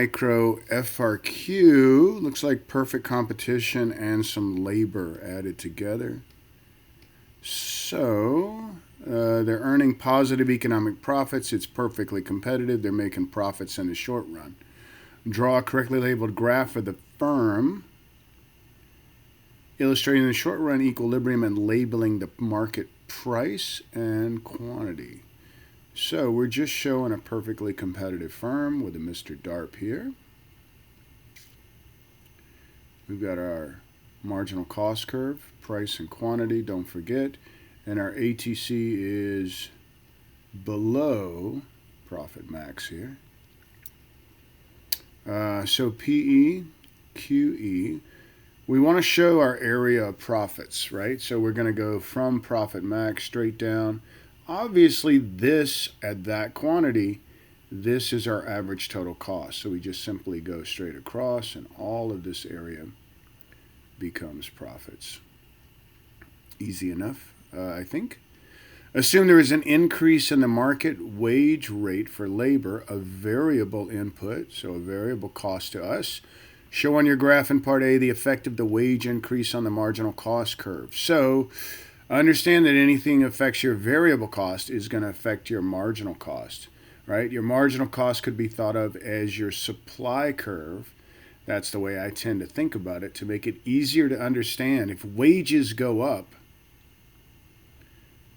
Micro FRQ looks like perfect competition and some labor added together. So they're earning positive economic profits. It's perfectly competitive. They're making profits in the short run. Draw a correctly labeled graph of the firm, illustrating the short run equilibrium and labeling the market price and quantity. So we're just showing a perfectly competitive firm with a Mr. DARP here. We've got our marginal cost curve, price and quantity, don't forget. And our ATC is below profit max here. So PE, QE. We want to show our area of profits, right? So we're going to go from profit max straight down. Obviously, this at that quantity, this is our average total cost. So we just simply go straight across, and all of this area becomes profits. Easy enough, I think. Assume there is an increase in the market wage rate for labor, a variable input, so a variable cost to us. Show on your graph in part A the effect of the wage increase on the marginal cost curve. So understand that anything that affects your variable cost is going to affect your marginal cost, right? Your marginal cost could be thought of as your supply curve. That's the way I tend to think about it to make it easier to understand. If wages go up,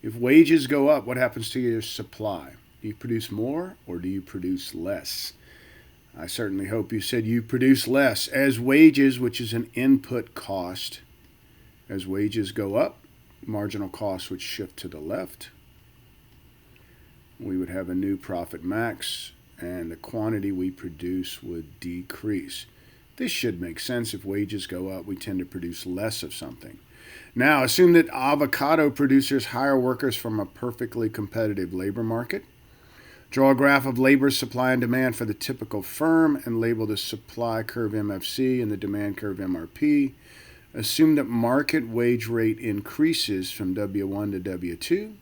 what happens to your supply? Do you produce more or do you produce less? I certainly hope you said you produce less. As wages, which is an input cost, as wages go up, marginal cost would shift to the left. We would have a new profit max, and the quantity we produce would decrease. This should make sense. If wages go up, we tend to produce less of something. Now, assume that avocado producers hire workers from a perfectly competitive labor market. Draw a graph of labor supply and demand for the typical firm and label the supply curve MFC and the demand curve MRP. Assume that market wage rate increases from W1 to W2.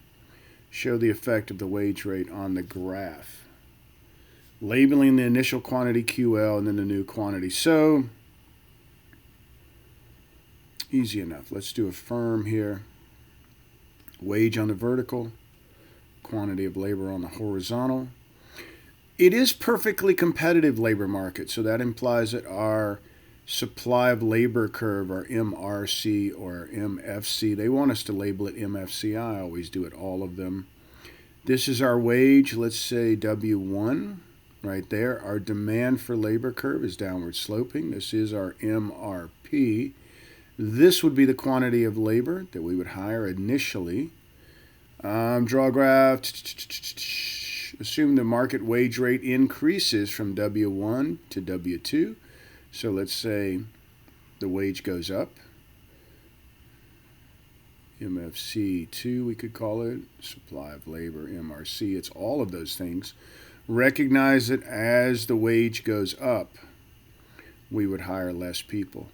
Show the effect of the wage rate on the graph. Labeling the initial quantity QL and then the new quantity. So, easy enough. Let's do a firm here. Wage on the vertical, quantity of labor on the horizontal. It is perfectly competitive labor market, so that implies that our supply of labor curve, our MRC or MFC, they want us to label it MFC. I always do it, all of them. This is our wage, let's say W1, right there. Our demand for labor curve is downward sloping. This is our MRP. This would be the quantity of labor that we would hire initially. Draw a graph. Assume the market wage rate increases from W1 to W2. So let's say the wage goes up. MFC2 we could call it. Supply of labor, MRC. It's all of those things. Recognize that as the wage goes up, we would hire less people.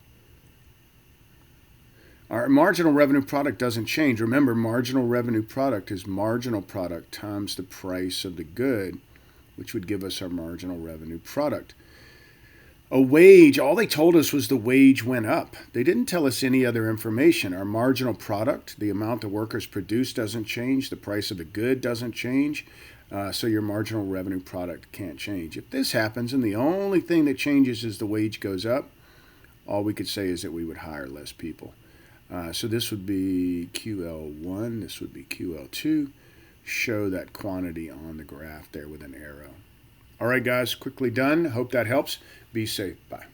Our marginal revenue product doesn't change. Remember, marginal revenue product is marginal product times the price of the good, which would give us our marginal revenue product. A wage, all they told us was the wage went up. They didn't tell us any other information. Our marginal product, the amount the workers produce, doesn't change. The price of the good doesn't change. So your marginal revenue product can't change. If this happens and the only thing that changes is the wage goes up, all we could say is that we would hire less people. So this would be QL1, this would be QL2. Show that quantity on the graph there with an arrow. All right, guys, quickly done. Hope that helps. Be safe. Bye.